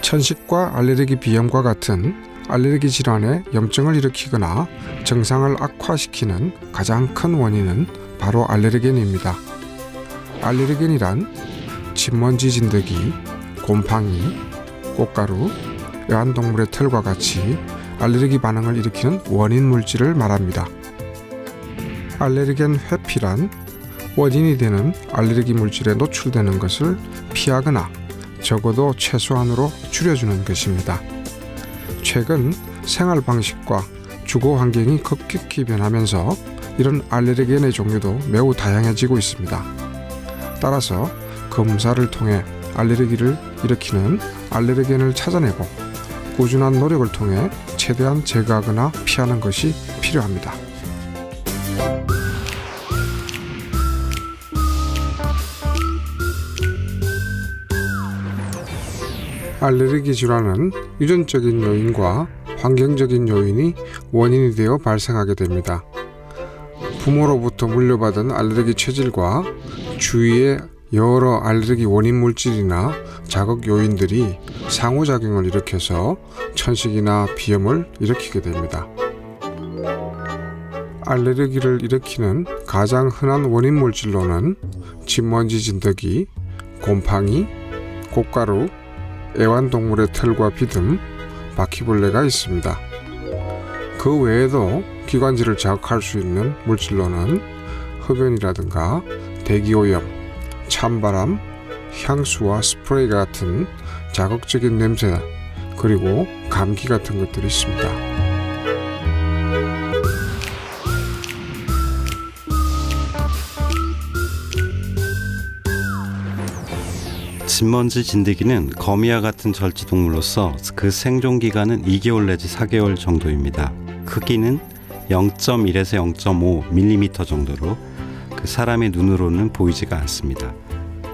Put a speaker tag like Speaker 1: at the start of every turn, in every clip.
Speaker 1: 천식과 알레르기 비염과 같은 알레르기 질환의 염증을 일으키거나 증상을 악화시키는 가장 큰 원인은 바로 알레르겐입니다. 알레르겐이란 진먼지 진드기, 곰팡이, 꽃가루, 애완동물의 털과 같이 알레르기 반응을 일으키는 원인 물질을 말합니다. 알레르겐 회피란 원인이 되는 알레르기 물질에 노출되는 것을 피하거나 적어도 최소한으로 줄여주는 것입니다. 최근 생활 방식과 주거 환경이 급격히 변하면서 이런 알레르겐의 종류도 매우 다양해지고 있습니다. 따라서 검사를 통해 알레르기를 일으키는 알레르겐을 찾아내고 꾸준한 노력을 통해 최대한 제거하거나 피하는 것이 필요합니다. 알레르기 질환은 유전적인 요인과 환경적인 요인이 원인이 되어 발생하게 됩니다. 부모로부터 물려받은 알레르기 체질과 주위의 여러 알레르기 원인 물질이나 자극 요인들이 상호작용을 일으켜서 천식이나 비염을 일으키게 됩니다. 알레르기를 일으키는 가장 흔한 원인 물질로는 진먼지 진드기, 곰팡이, 꽃가루, 애완동물의 털과 비듬, 바퀴벌레가 있습니다. 그 외에도 기관지를 자극할 수 있는 물질로는 흡연이라든가 대기오염, 찬바람, 향수와 스프레이 같은 자극적인 냄새, 그리고 감기 같은 것들이 있습니다.
Speaker 2: 진먼지 진드기는 거미와 같은 절지동물로서 그 생존기간은 2개월 내지 4개월 정도입니다. 크기는 0.1에서 0.5mm 정도로 그 사람의 눈으로는 보이지가 않습니다.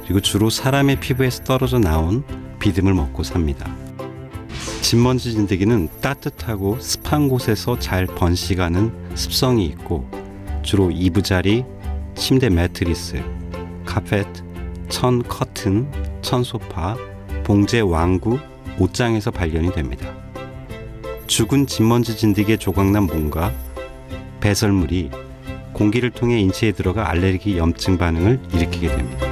Speaker 2: 그리고 주로 사람의 피부에서 떨어져 나온 비듬을 먹고 삽니다. 진먼지 진드기는 따뜻하고 습한 곳에서 잘 번식하는 습성이 있고 주로 이부자리, 침대 매트리스, 카펫, 천 커튼, 천 소파, 봉제 왕구, 옷장에서 발견이 됩니다. 죽은 진먼지 진드기의 조각난 몸과 배설물이 공기를 통해 인체에 들어가 알레르기 염증 반응을 일으키게 됩니다.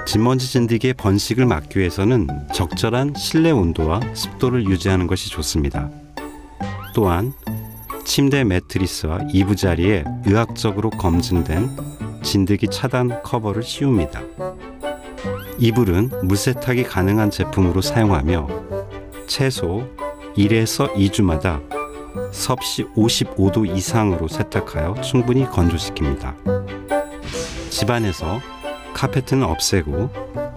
Speaker 2: 진먼지 진드기의 번식을 막기 위해서는 적절한 실내 온도와 습도를 유지하는 것이 좋습니다. 또한 침대 매트리스와 이부자리에 의학적으로 검증된 진드기 차단 커버를 씌웁니다. 이불은 물세탁이 가능한 제품으로 사용하며 최소 1에서 2주마다 섭씨 55도 이상으로 세탁하여 충분히 건조시킵니다. 집안에서 카페트는 없애고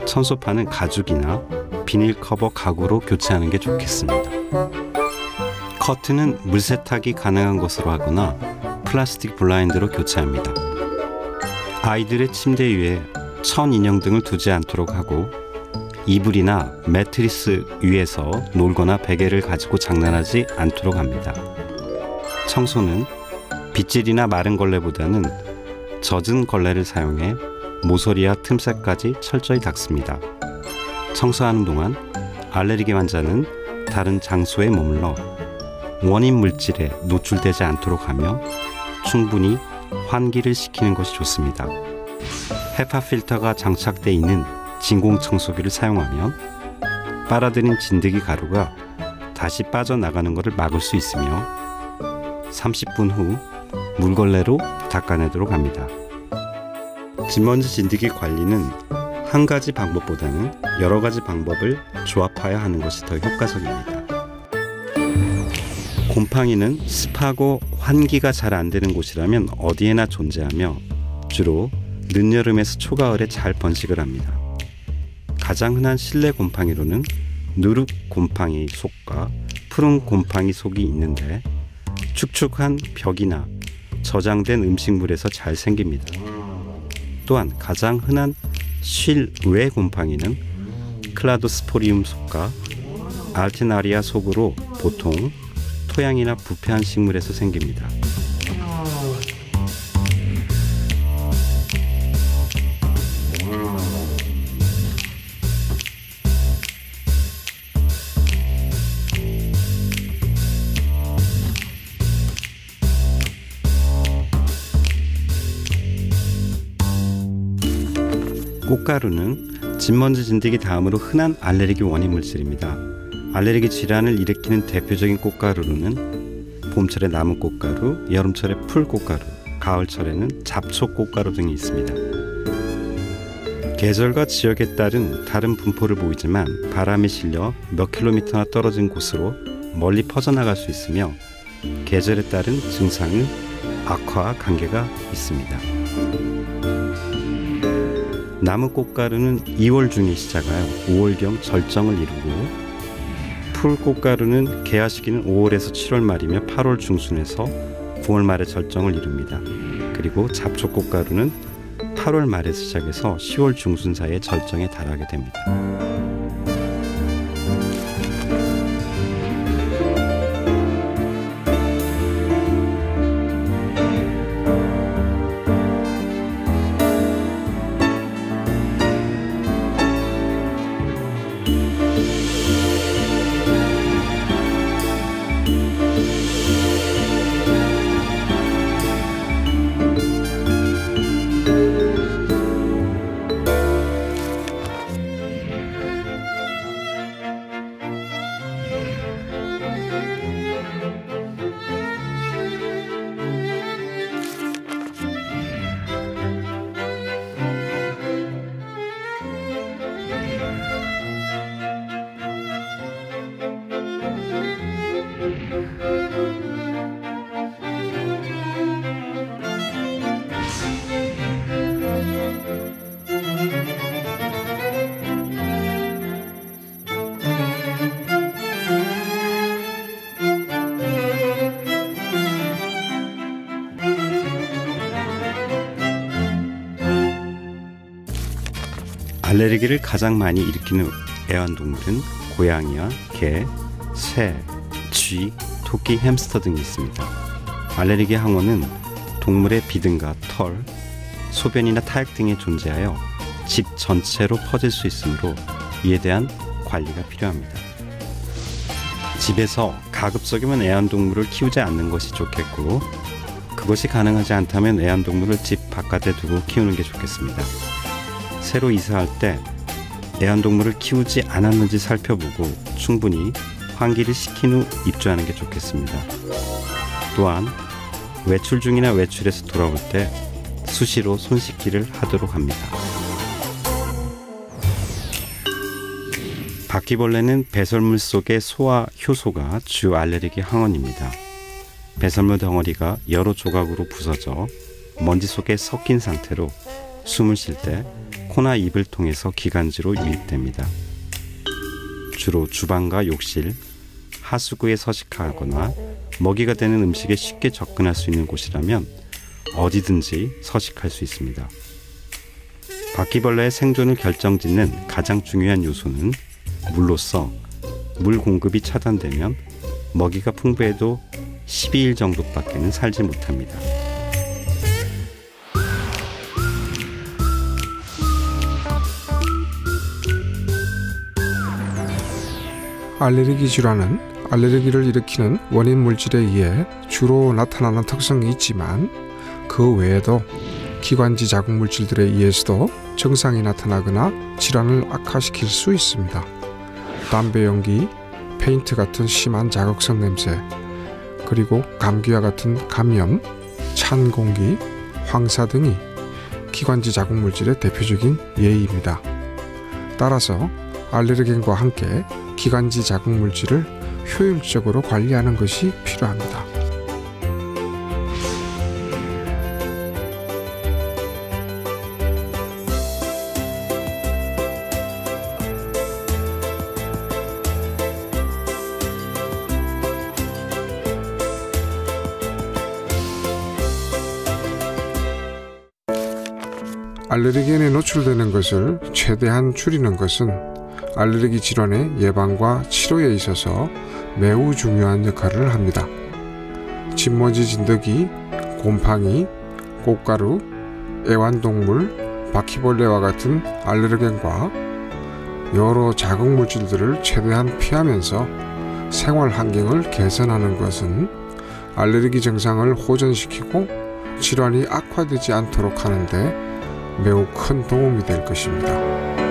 Speaker 2: 천소파는 가죽이나 비닐 커버 가구로 교체하는 게 좋겠습니다. 커튼은 물세탁이 가능한 것으로 하거나 플라스틱 블라인드로 교체합니다. 아이들의 침대 위에 천 인형 등을 두지 않도록 하고 이불이나 매트리스 위에서 놀거나 베개를 가지고 장난하지 않도록 합니다. 청소는 빗질이나 마른 걸레보다는 젖은 걸레를 사용해 모서리와 틈새까지 철저히 닦습니다. 청소하는 동안 알레르기 환자는 다른 장소에 머물러 원인 물질에 노출되지 않도록 하며 충분히 환기를 시키는 것이 좋습니다. 헤파 필터가 장착되어 있는 진공 청소기를 사용하면 빨아들인 진드기 가루가 다시 빠져나가는 것을 막을 수 있으며 30분 후 물걸레로 닦아내도록 합니다. 진먼지 진드기 관리는 한 가지 방법보다는 여러 가지 방법을 조합하여 하는 것이 더 효과적입니다. 곰팡이는 습하고 환기가 잘 안 되는 곳이라면 어디에나 존재하며 주로 늦여름에서 초가을에 잘 번식을 합니다. 가장 흔한 실내 곰팡이로는 누룩 곰팡이 속과 푸른 곰팡이 속이 있는데 축축한 벽이나 저장된 음식물에서 잘 생깁니다. 또한 가장 흔한 실외 곰팡이는 클라도스포리움 속과 알테나리아 속으로 보통 토양이나 부패한 식물에서 생깁니다. 꽃가루는 진먼지 진드기 다음으로 흔한 알레르기 원인 물질입니다. 알레르기 질환을 일으키는 대표적인 꽃가루로는 봄철에 나무 꽃가루, 여름철에 풀 꽃가루, 가을철에는 잡초 꽃가루 등이 있습니다. 계절과 지역에 따른 다른 분포를 보이지만 바람이 실려 몇 킬로미터나 떨어진 곳으로 멀리 퍼져나갈 수 있으며 계절에 따른 증상은 악화와 관계가 있습니다. 나무 꽃가루는 2월 중에 시작하여 5월경 절정을 이루고, 풀 꽃가루는 개화 시기는 5월에서 7월 말이며 8월 중순에서 9월 말에 절정을 이룹니다. 그리고 잡초 꽃가루는 8월 말에서 시작해서 10월 중순 사이에 절정에 달하게 됩니다. 알레르기를 가장 많이 일으키는 애완동물은 고양이와 개, 새, 쥐, 토끼, 햄스터 등이 있습니다. 알레르기 항원은 동물의 비듬과 털, 소변이나 타액 등에 존재하여 집 전체로 퍼질 수 있으므로 이에 대한 관리가 필요합니다. 집에서 가급적이면 애완동물을 키우지 않는 것이 좋겠고, 그것이 가능하지 않다면 애완동물을 집 바깥에 두고 키우는 게 좋겠습니다. 새로 이사할 때 애완동물을 키우지 않았는지 살펴보고 충분히 환기를 시킨 후 입주하는 게 좋겠습니다. 또한 외출 중이나 외출해서 돌아올 때 수시로 손 씻기를 하도록 합니다. 바퀴벌레는 배설물 속의 소와 효소가 주 알레르기 항원입니다. 배설물 덩어리가 여러 조각으로 부서져 먼지 속에 섞인 상태로 숨을 쉴 때 코나 입을 통해서 기관지로 유입됩니다. 주로 주방과 욕실, 하수구에 서식하거나 먹이가 되는 음식에 쉽게 접근할 수 있는 곳이라면 어디든지 서식할 수 있습니다. 바퀴벌레의 생존을 결정짓는 가장 중요한 요소는 물로서 물 공급이 차단되면 먹이가 풍부해도 12일 정도밖에는 살지 못합니다.
Speaker 1: 알레르기 질환은 알레르기를 일으키는 원인 물질에 의해 주로 나타나는 특성이 있지만 그 외에도 기관지 자극 물질들에 의해서도 증상이 나타나거나 질환을 악화시킬 수 있습니다. 담배 연기, 페인트 같은 심한 자극성 냄새, 그리고 감기와 같은 감염, 찬 공기, 황사 등이 기관지 자극 물질의 대표적인 예입니다. 따라서 알레르겐과 함께 기관지 자극 물질을 효율적으로 관리하는 것이 필요합니다. 알레르겐에 노출되는 것을 최대한 줄이는 것은 알레르기 질환의 예방과 치료에 있어서 매우 중요한 역할을 합니다. 진먼지 진드기, 곰팡이, 꽃가루, 애완동물, 바퀴벌레와 같은 알레르겐과 여러 자극 물질들을 최대한 피하면서 생활 환경을 개선하는 것은 알레르기 증상을 호전시키고 질환이 악화되지 않도록 하는데 매우 큰 도움이 될 것입니다.